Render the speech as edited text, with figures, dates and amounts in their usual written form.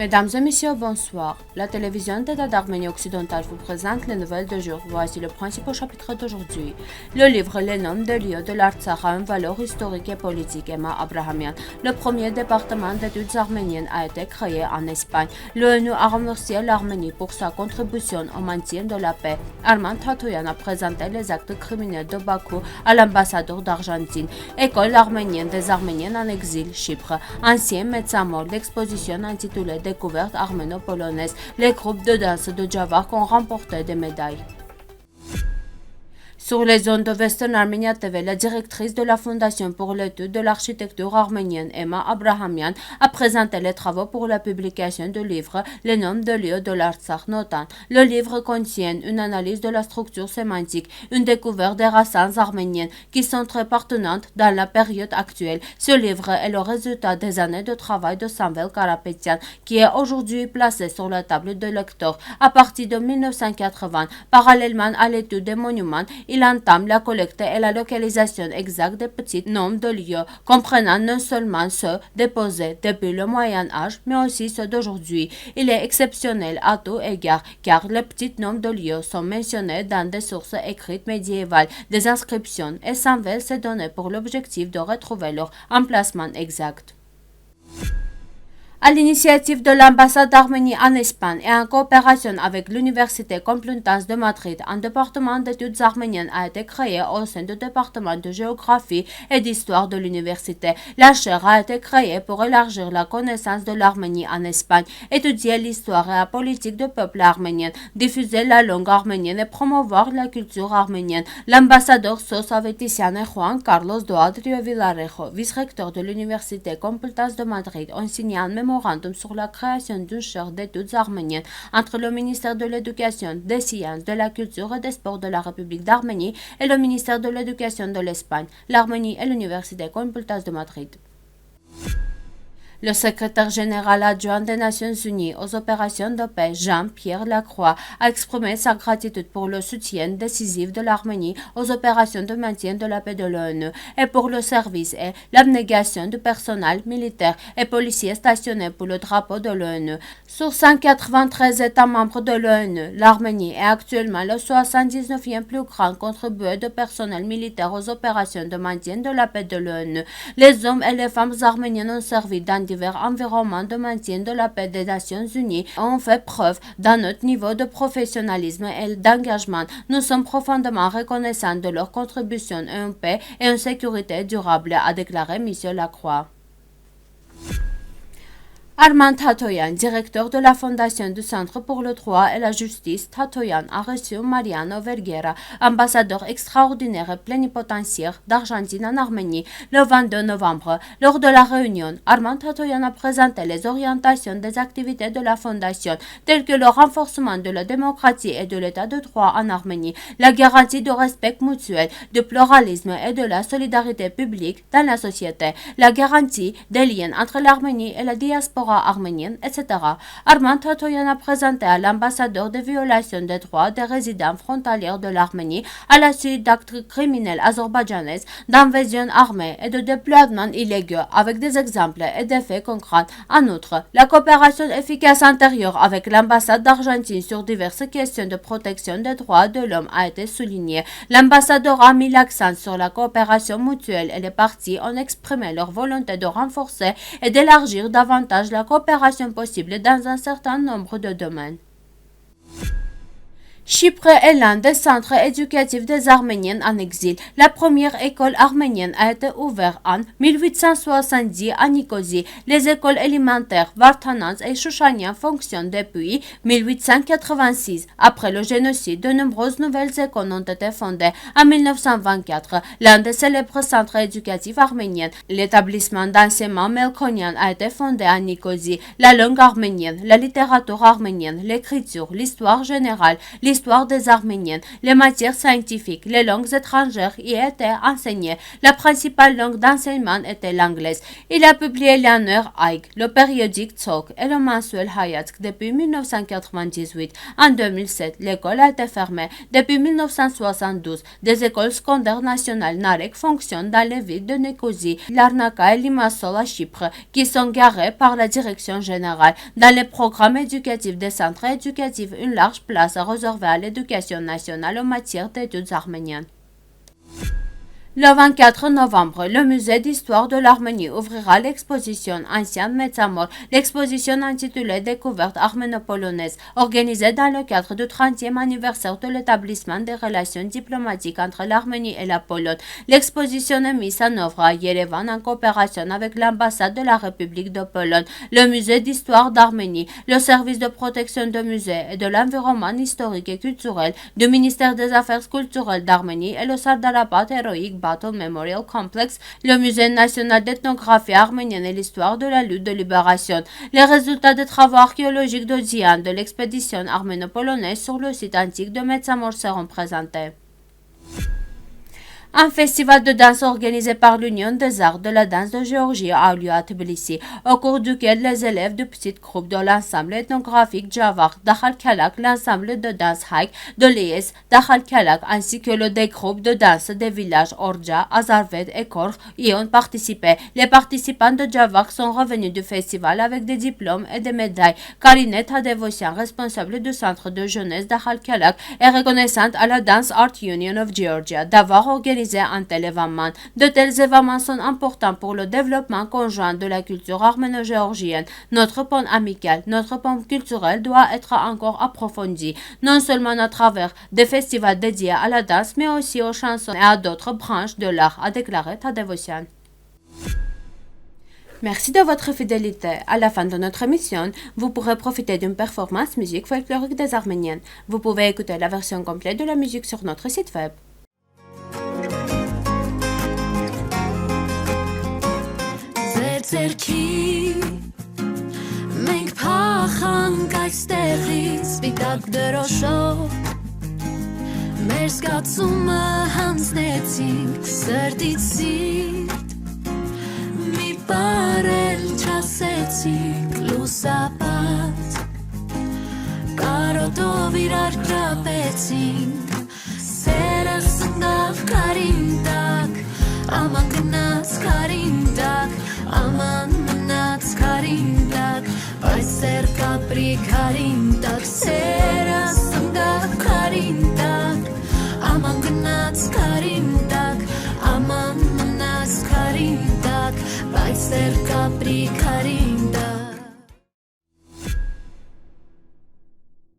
Mesdames et messieurs, bonsoir. La télévision d'État d'Arménie occidentale vous présente les nouvelles de jour. Voici le principal chapitre d'aujourd'hui. Le livre Les noms de lieux de l'Artsakh a une valeur historique et politique. Emma Abrahamian. Le premier département d'études arméniennes a été créé en Espagne. L'ONU a remercié l'Arménie pour sa contribution au maintien de la paix. Armand Tatoyan a présenté les actes criminels de Bakou à l'ambassadeur d'Argentine. École arménienne des Arméniens en exil, Chypre. Ancien médecin mort, l'exposition intitulée Découverte arméno-polonaise. Les groupes de danse de Java ont remporté des médailles. Sur les zones de Western Armenia TV, la directrice de la Fondation pour l'étude de l'architecture arménienne, Emma Abrahamian, a présenté les travaux pour la publication du livre Les noms de lieux de l'Artsakh notant. Le livre contient une analyse de la structure sémantique, une découverte des racines arméniennes qui sont très pertinentes dans la période actuelle. Ce livre est le résultat des années de travail de Samvel Karapetian, qui est aujourd'hui placé sur la table de lecteurs. À partir de 1980, parallèlement à l'étude des monuments, il entame la collecte et la localisation exacte des petits noms de lieux, comprenant non seulement ceux déposés depuis le Moyen Âge, mais aussi ceux d'aujourd'hui. Il est exceptionnel à tout égard, car les petits noms de lieux sont mentionnés dans des sources écrites médiévales, des inscriptions, et Samvel s'est donné pour l'objectif de retrouver leur emplacement exact. À l'initiative de l'ambassade d'Arménie en Espagne et en coopération avec l'Université Complutense de Madrid, un département d'études arméniennes a été créé au sein du département de géographie et d'histoire de l'université. La chaire a été créée pour élargir la connaissance de l'Arménie en Espagne, étudier l'histoire et la politique du peuple arménien, diffuser la langue arménienne et promouvoir la culture arménienne. L'ambassadeur Sos Avetisian et Juan Carlos Doadrio Villarejo, vice-recteur de l'Université Complutense de Madrid, ont signé un mémorandum sur la création d'une chaire d'études arméniennes entre le ministère de l'Éducation, des Sciences, de la Culture et des Sports de la République d'Arménie et le ministère de l'Éducation de l'Espagne, l'Arménie et l'Université Complutense de Madrid. Le secrétaire général adjoint des Nations Unies aux opérations de paix, Jean-Pierre Lacroix, a exprimé sa gratitude pour le soutien décisif de l'Arménie aux opérations de maintien de la paix de l'ONU et pour le service et l'abnégation du personnel militaire et policier stationné pour le drapeau de l'ONU. Sur 193 États membres de l'ONU, l'Arménie est actuellement le 79e plus grand contributeur de personnel militaire aux opérations de maintien de la paix de l'ONU. Les hommes et les femmes arméniennes ont servi dans divers environnements de maintien de la paix des Nations Unies ont fait preuve d'un notre niveau de professionnalisme et d'engagement. Nous sommes profondément reconnaissants de leur contribution à une paix et une sécurité durable, a déclaré M. Lacroix. Armand Tatoyan, directeur de la Fondation du Centre pour le droit et la justice, Tatoyan a reçu Mariano Verguera, ambassadeur extraordinaire et plénipotentiaire d'Argentine en Arménie, le 22 novembre. Lors de la réunion, Armand Tatoyan a présenté les orientations des activités de la Fondation, telles que le renforcement de la démocratie et de l'état de droit en Arménie, la garantie du respect mutuel, du pluralisme et de la solidarité publique dans la société, la garantie des liens entre l'Arménie et la diaspora arménienne, etc. Armand Tatoyan a présenté à l'ambassadeur des violations des droits des résidents frontaliers de l'Arménie à la suite d'actes criminels azerbaïdjanais, d'invasion armée et de déploiement illégaux avec des exemples et des faits concrets. En outre, la coopération efficace antérieure avec l'ambassade d'Argentine sur diverses questions de protection des droits de l'homme a été soulignée. L'ambassadeur a mis l'accent sur la coopération mutuelle et les parties ont exprimé leur volonté de renforcer et d'élargir davantage la coopération possible dans un certain nombre de domaines. Chypre est l'un des centres éducatifs des Arméniens en exil. La première école arménienne a été ouverte en 1870 à Nicosie. Les écoles élémentaires Vartanans et Chouchanian fonctionnent depuis 1886. Après le génocide, de nombreuses nouvelles écoles ont été fondées. En 1924, l'un des célèbres centres éducatifs arméniens, l'établissement d'enseignement Melkonian, a été fondé à Nicosie. La langue arménienne, la littérature arménienne, l'écriture, l'histoire générale, l'histoire des Arméniens, les matières scientifiques, les langues étrangères y étaient enseignées. La principale langue d'enseignement était l'anglaise. Il a publié l'Anner Aig, le périodique Tsok et le mensuel Hayatsk depuis 1998. En 2007, l'école a été fermée. Depuis 1972, des écoles secondaires nationales Narek fonctionnent dans les villes de Nicosie, Larnaca et Limassol à Chypre, qui sont garées par la direction générale. Dans les programmes éducatifs des centres éducatifs, une large place est réservée à l'éducation nationale en matière d'études arméniennes. Le 24 novembre, le musée d'histoire de l'Arménie ouvrira l'exposition Ancien Metsamor, l'exposition intitulée Découverte arméno-polonaise, organisée dans le cadre du 30e anniversaire de l'établissement des relations diplomatiques entre l'Arménie et la Pologne. L'exposition est mise en œuvre à Yerevan en coopération avec l'ambassade de la République de Pologne, le musée d'histoire d'Arménie, le service de protection de musées et de l'environnement historique et culturel du ministère des Affaires culturelles d'Arménie et le Sardarapat héroïque Battle Memorial Complex, le musée national d'ethnographie arménienne et l'histoire de la lutte de libération. Les résultats des travaux archéologiques de Diane de l'expédition arméno-polonaise sur le site antique de Metsamor seront présentés. Un festival de danse organisé par l'Union des arts de la danse de Géorgie a eu lieu à Tbilissi, au cours duquel les élèves du petit groupe de l'ensemble ethnographique Javar Dakhalkalak, l'ensemble de danse Haïk de l'ES Dakhalkalak, ainsi que le des groupes de danse des villages Orja, Azarved et Korg y ont participé. Les participants de Javar sont revenus du festival avec des diplômes et des médailles. Karine Tadevosyan, responsable du centre de jeunesse Dakhalkalak, est reconnaissante à la Dance Art Union of Georgia d'avoir organisé un tel événement. De tels événements sont importants pour le développement conjoint de la culture arméno-géorgienne. Notre pont amical, notre pont culturel doit être encore approfondi, non seulement à travers des festivals dédiés à la danse, mais aussi aux chansons et à d'autres branches de l'art, a déclaré Tadevosyan. Merci de votre fidélité. À la fin de notre émission, vous pourrez profiter d'une performance musique folklorique des Arméniennes. Vous pouvez écouter la version complète de la musique sur notre site web. Մենք փախանք այստեղից սպիտակ դրոշով մեր զգացումը հանձնեցինք սրտից սիրտ մի բառել չասեցինք լուսապատ կարոտով իրար գրապեցինք սերը սնավ կարին տակ aman gնաց կարին տակ aman մնաց կարին տակ բայց սեր կապրի կարին